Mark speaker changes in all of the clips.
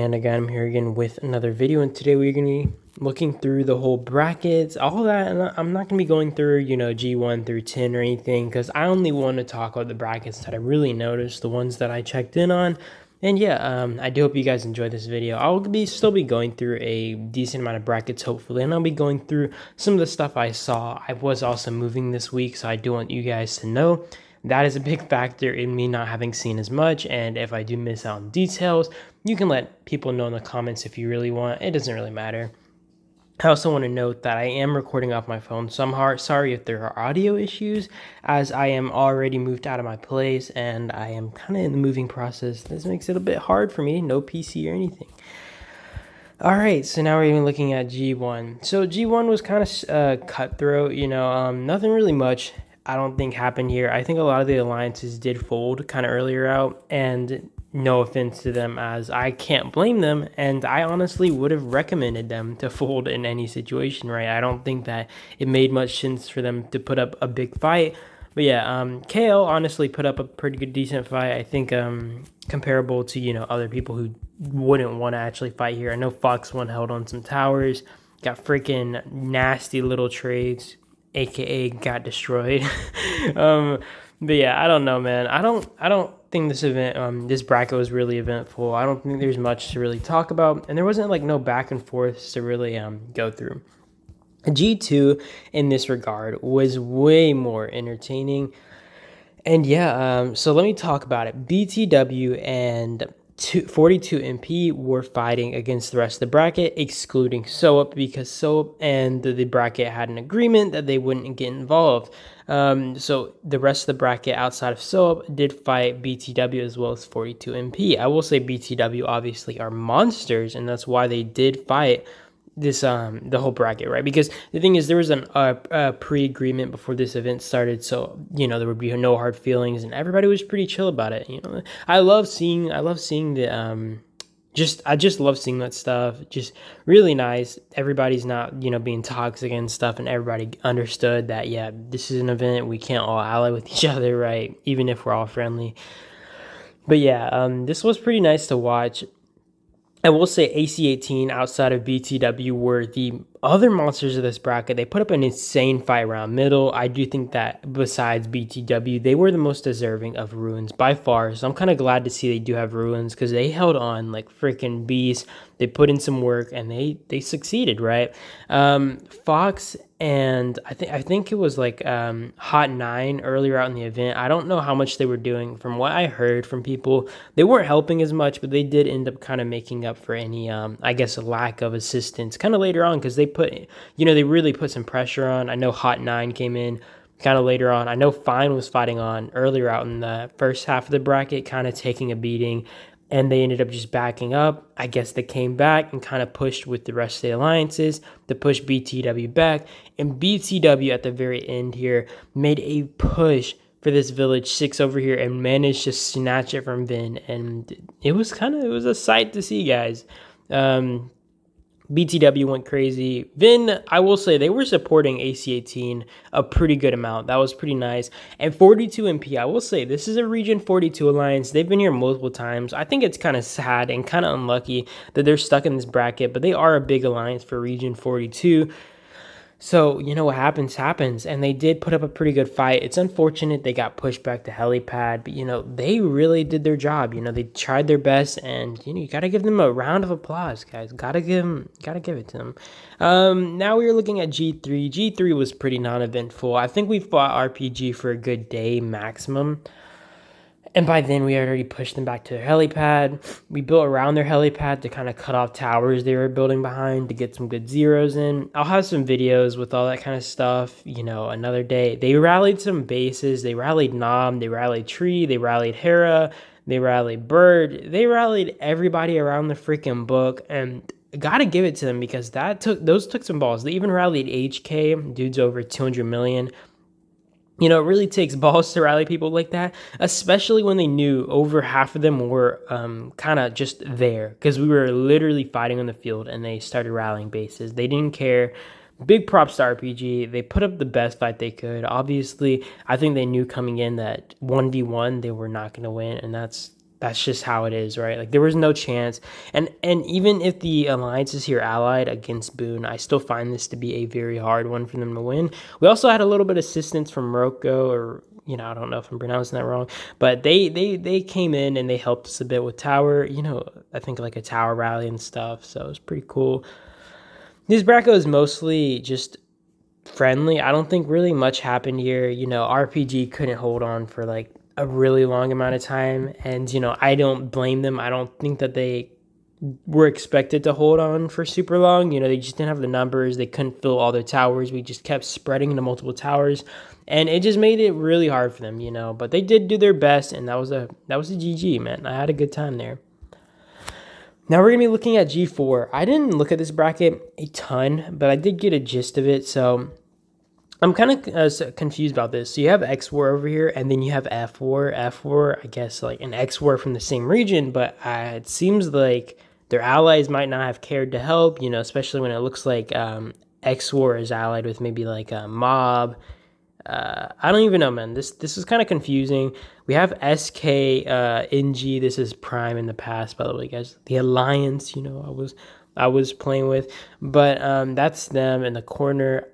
Speaker 1: Panda Guy. I'm here again with another video, and today we're going to be looking through the whole brackets, all that, and I'm not going to be going through, G1 through 10 or anything, because I only want to talk about the brackets that I really noticed, the ones that I checked in on. And yeah, I do hope you guys enjoyed this video. I'll still be going through a decent amount of brackets, hopefully, and I'll be going through some of the stuff I saw. I was also moving this week, so I do want you guys to know that is a big factor in me not having seen as much, and if I do miss out on details, you can let people know in the comments if you really want. It doesn't really matter. I also want to note that I am recording off my phone, so I'm sorry if there are audio issues, as I am already moved out of my place, and I am kind of in the moving process. This makes it a bit hard for me, no PC or anything. Alright, so now we're even looking at G1. So G1 was kind of cutthroat, nothing really much I don't think happened here. I think a lot of the alliances did fold kind of earlier out, and no offense to them, as I can't blame them, and I honestly would have recommended them to fold in any situation, right? I don't think that it made much sense for them to put up a big fight. But yeah, KL honestly put up a pretty good, decent fight. I think comparable to, other people who wouldn't want to actually fight here. I know Fox 1 held on some towers, got freaking nasty little trades, aka got destroyed. But yeah, I don't know, man. I don't think this event, this bracket was really eventful. I don't think there's much to really talk about, and there wasn't like no back and forths to really go through. G2 in this regard was way more entertaining. And yeah, so let me talk about it. BTW and 42 MP were fighting against the rest of the bracket, excluding Soap, because Soap and the bracket had an agreement that they wouldn't get involved. So the rest of the bracket outside of Soap did fight BTW as well as 42 MP. I will say BTW obviously are monsters, and that's why they did fight this the whole bracket, right? Because the thing is, there was a pre-agreement before this event started, so there would be no hard feelings, and everybody was pretty chill about it. I love seeing the I just love seeing that stuff. Just really nice. Everybody's not being toxic and stuff, and everybody understood that, yeah, this is an event, we can't all ally with each other, right? Even if we're all friendly. But yeah, this was pretty nice to watch. I will say AC-18 outside of BTW were the other monsters of this bracket. They put up an insane fight around middle. I do think that besides BTW, they were the most deserving of ruins by far. So I'm kind of glad to see they do have ruins, because they held on like freaking beasts. They put in some work, and they succeeded, right? Fox and I think it was like Hot 9 earlier out in the event. I don't know how much they were doing. From what I heard from people, they weren't helping as much, but they did end up kind of making up for any, I guess, lack of assistance kind of later on, because they put, they really put some pressure on. I know Hot 9 came in kind of later on. I know Fine was fighting on earlier out in the first half of the bracket, kind of taking a beating, and they ended up just backing up. I guess they came back and kind of pushed with the rest of the alliances to push BTW back. And BTW at the very end here made a push for this village 6 over here and managed to snatch it from Vin. And it was a sight to see, guys. BTW went crazy. Vin, I will say, they were supporting AC-18 a pretty good amount. That was pretty nice. And 42 MP, I will say, this is a Region 42 alliance. They've been here multiple times. I think it's kind of sad and kind of unlucky that they're stuck in this bracket, but they are a big alliance for Region 42. So, what happens, and they did put up a pretty good fight. It's unfortunate they got pushed back to helipad, but, they really did their job. They tried their best, and, you got to give them a round of applause, guys. Got to give it to them. Now we are looking at G3. G3 was pretty non-eventful. I think we fought RPG for a good day maximum. And by then, we had already pushed them back to their helipad. We built around their helipad to kind of cut off towers they were building behind to get some good zeros in. I'll have some videos with all that kind of stuff, another day. They rallied some bases. They rallied Nom. They rallied Tree. They rallied Hera. They rallied Bird. They rallied everybody around the freaking book. And gotta give it to them, because those took some balls. They even rallied HK. Dude's over 200 million. It really takes balls to rally people like that, especially when they knew over half of them were kind of just there, because we were literally fighting on the field, and they started rallying bases. They didn't care. Big props to RPG. They put up the best fight they could. Obviously, I think they knew coming in that 1v1 they were not going to win, and that's that's just how it is, right? Like there was no chance. And even if the alliance is here allied against Boone, I still find this to be a very hard one for them to win. We also had a little bit of assistance from Morocco, or I don't know if I'm pronouncing that wrong, but they came in and they helped us a bit with tower, I think like a tower rally and stuff. So it was pretty cool. This bracket is mostly just friendly. I don't think really much happened here. RPG couldn't hold on for like a really long amount of time, and I don't blame them. I don't think that they were expected to hold on for super long. They just didn't have the numbers. They couldn't fill all their towers. We just kept spreading into multiple towers, and it just made it really hard for them. But they did do their best, and that was a GG, man. I had a good time there. Now we're going to be looking at G4. I didn't look at this bracket a ton, but I did get a gist of it. So I'm kind of confused about this. So you have X War over here, and then you have F War. F War, I guess, like an X War from the same region, but it seems like their allies might not have cared to help, especially when it looks like X War is allied with maybe like a Mob. I don't even know, man. This is kind of confusing. We have SK NG. This is Prime in the past, by the way, guys. The Alliance, I was playing with, but that's them in the corner.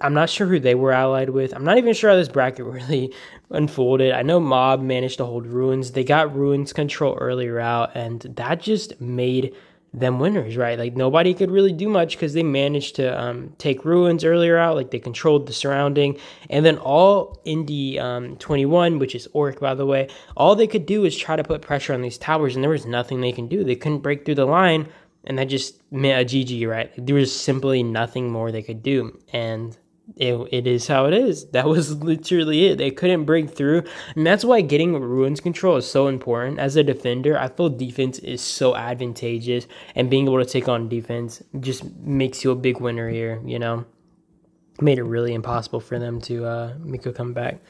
Speaker 1: I'm not sure who they were allied with. I'm not even sure how this bracket really unfolded. I know Mob managed to hold Ruins. They got Ruins control earlier out, and that just made them winners, right? Like nobody could really do much because they managed to take Ruins earlier out. Like they controlled the surrounding, and then all Indy 21, which is Orc, by the way, all they could do is try to put pressure on these towers, and there was nothing they can do. They couldn't break through the line, and that just meant a GG, right? There was simply nothing more they could do, and it is how it is. That was literally it. They couldn't break through, and that's why getting Ruins control is so important. As a defender, I feel defense is so advantageous, and being able to take on defense just makes you a big winner here. Made it really impossible for them to make a comeback.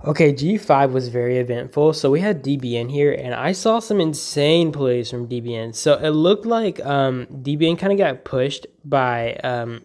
Speaker 1: Okay, G5 was very eventful. So we had DBN here, and I saw some insane plays from DBN. So it looked like DBN kind of got pushed by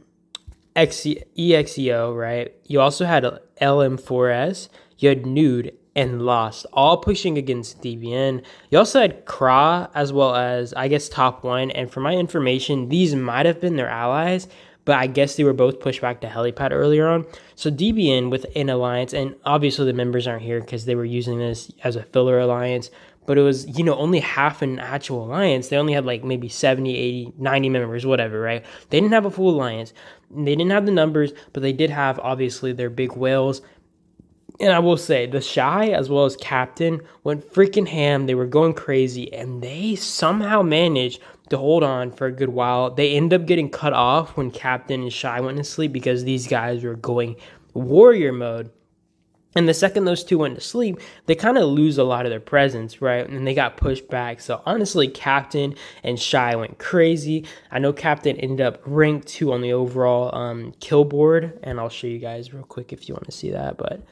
Speaker 1: EXEO, right? You also had LM4S, you had Nude, and Lost, all pushing against DBN. You also had Kra, as well as, I guess, Top 1, and for my information, these might have been their allies, but I guess they were both pushed back to Helipad earlier on. So DBN with an alliance, and obviously the members aren't here because they were using this as a filler alliance, but it was, only half an actual alliance. They only had like maybe 70, 80, 90 members, whatever, right? They didn't have a full alliance. They didn't have the numbers, but they did have, obviously, their big whales. And I will say, the Shy, as well as Captain, went freaking ham. They were going crazy, and they somehow managed to hold on for a good while. They ended up getting cut off when Captain and Shy went to sleep because these guys were going warrior mode. And the second those two went to sleep, they kind of lose a lot of their presence, right? And they got pushed back. So honestly, Captain and Shy went crazy. I know Captain ended up ranked 2 on the overall kill board. And I'll show you guys real quick if you want to see that. But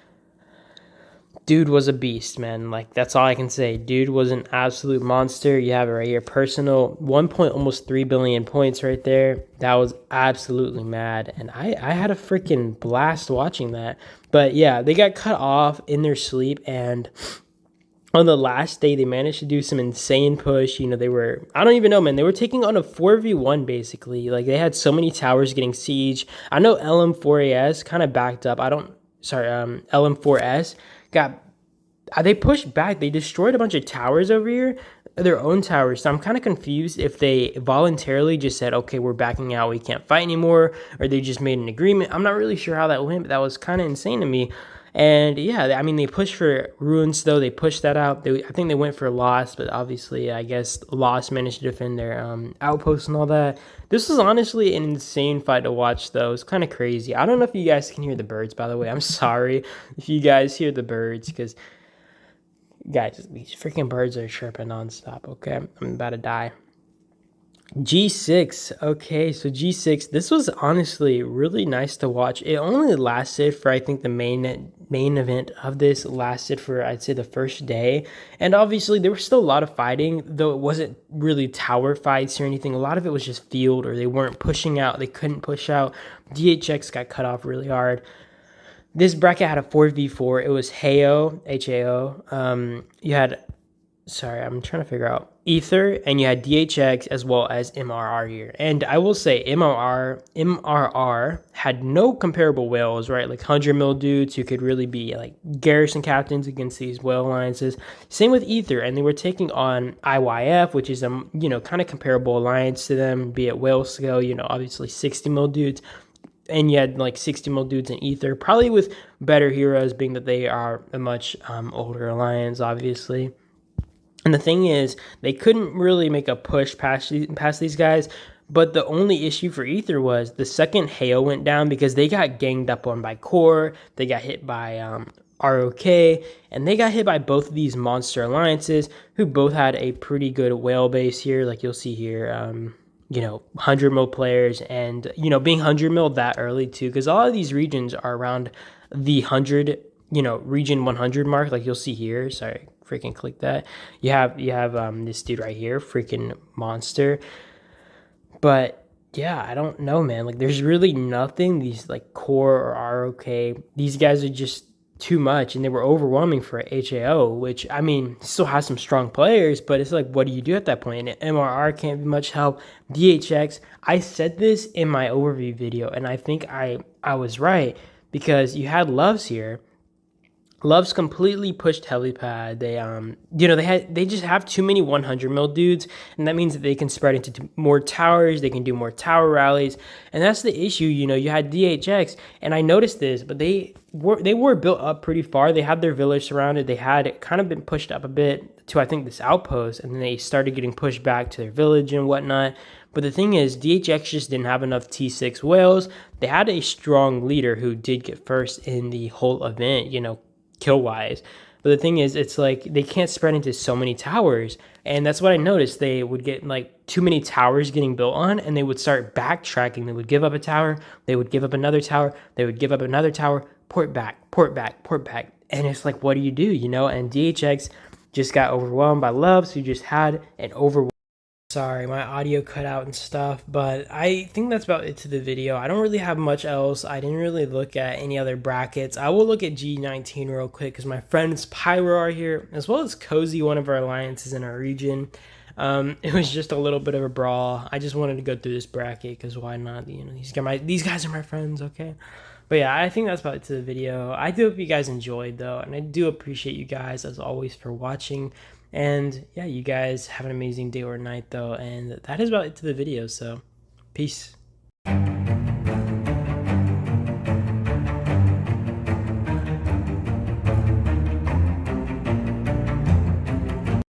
Speaker 1: dude was a beast, man. Like, that's all I can say. Dude was an absolute monster. You have it right here. Personal, almost 3 billion points right there. That was absolutely mad. And I had a freaking blast watching that. But yeah, they got cut off in their sleep. And on the last day, they managed to do some insane push. They were, I don't even know, man. They were taking on a 4v1, basically. Like, they had so many towers getting siege. I know LM4AS kind of backed up. LM4S they pushed back. They destroyed a bunch of towers over here, their own towers. So I'm kind of confused if they voluntarily just said, okay, we're backing out, we can't fight anymore, or they just made an agreement. I'm not really sure how that went, but that was kind of insane to me. And yeah, I mean, they pushed for Ruins, though. They pushed that out. I think they went for Lost, but obviously, I guess Lost managed to defend their outposts and all that. This was honestly an insane fight to watch, though. It's kind of crazy. I don't know if you guys can hear the birds, by the way. I'm sorry if you guys hear the birds, because, guys, these freaking birds are chirping nonstop, okay? I'm about to die. G6. Okay, so G6, this was honestly really nice to watch. It only lasted for, I think, the main event of this lasted for, I'd say, the first day. And obviously, there was still a lot of fighting, though it wasn't really tower fights or anything. A lot of it was just field, or they weren't pushing out. They couldn't push out. DHX got cut off really hard. This bracket had a 4v4. It was HAO. You had sorry, I'm trying to figure out Ether, and you had DHX as well as MRR here. And I will say MRR had no comparable whales, right? Like 100 mil dudes who could really be like garrison captains against these whale alliances. Same with Ether, and they were taking on IYF, which is a kind of comparable alliance to them, be it whale scale, obviously 60 mil dudes. And you had like 60 mil dudes in Ether, probably with better heroes, being that they are a much older alliance, obviously. And the thing is, they couldn't really make a push past these guys. But the only issue for Ether was the second Hail went down because they got ganged up on by Core. They got hit by ROK, and they got hit by both of these monster alliances who both had a pretty good whale base here. Like you'll see here, 100 mil players, and being 100 mil that early too, because a lot of these regions are around the 100, region 100 mark. Like you'll see here. Sorry, freaking click that. You have this dude right here, freaking monster. But yeah, I don't know, man. Like there's really nothing. These like Core or ROK, these guys are just too much, and they were overwhelming for HAO, which I mean still has some strong players, but it's like, what do you do at that point? And MRR can't be much help. DHX, I said this in my overview video, and I think I was right, because you had Loves here. Love's completely pushed helipad. They just have too many 100 mil dudes, and that means that they can spread into more towers. They can do more tower rallies, and that's the issue. You had DHX, and I noticed this, but they were built up pretty far. They had their village surrounded. They had kind of been pushed up a bit to, I think, this outpost, and then they started getting pushed back to their village and whatnot. But the thing is, DHX just didn't have enough T6 whales. They had a strong leader who did get first in the whole event, kill wise. But the thing is, it's like they can't spread into so many towers. And that's what I noticed. They would get like too many towers getting built on, and they would start backtracking. They would give up a tower, they would give up another tower, they would give up another tower, port back, port back, port back. And it's like, what do? And DHX just got overwhelmed by Loves, who just had an overwhelm. Sorry, my audio cut out and stuff, but I think that's about it to the video. I don't really have much else. I didn't really look at any other brackets. I will look at G19 real quick because my friends Pyro are here, as well as Cozy, one of our alliances in our region. It was just a little bit of a brawl. I just wanted to go through this bracket because why not? These guys are my friends, okay? But yeah, I think that's about it to the video. I do hope you guys enjoyed though, and I do appreciate you guys as always for watching. And yeah, you guys have an amazing day or night though, and that is about it to the video. So peace.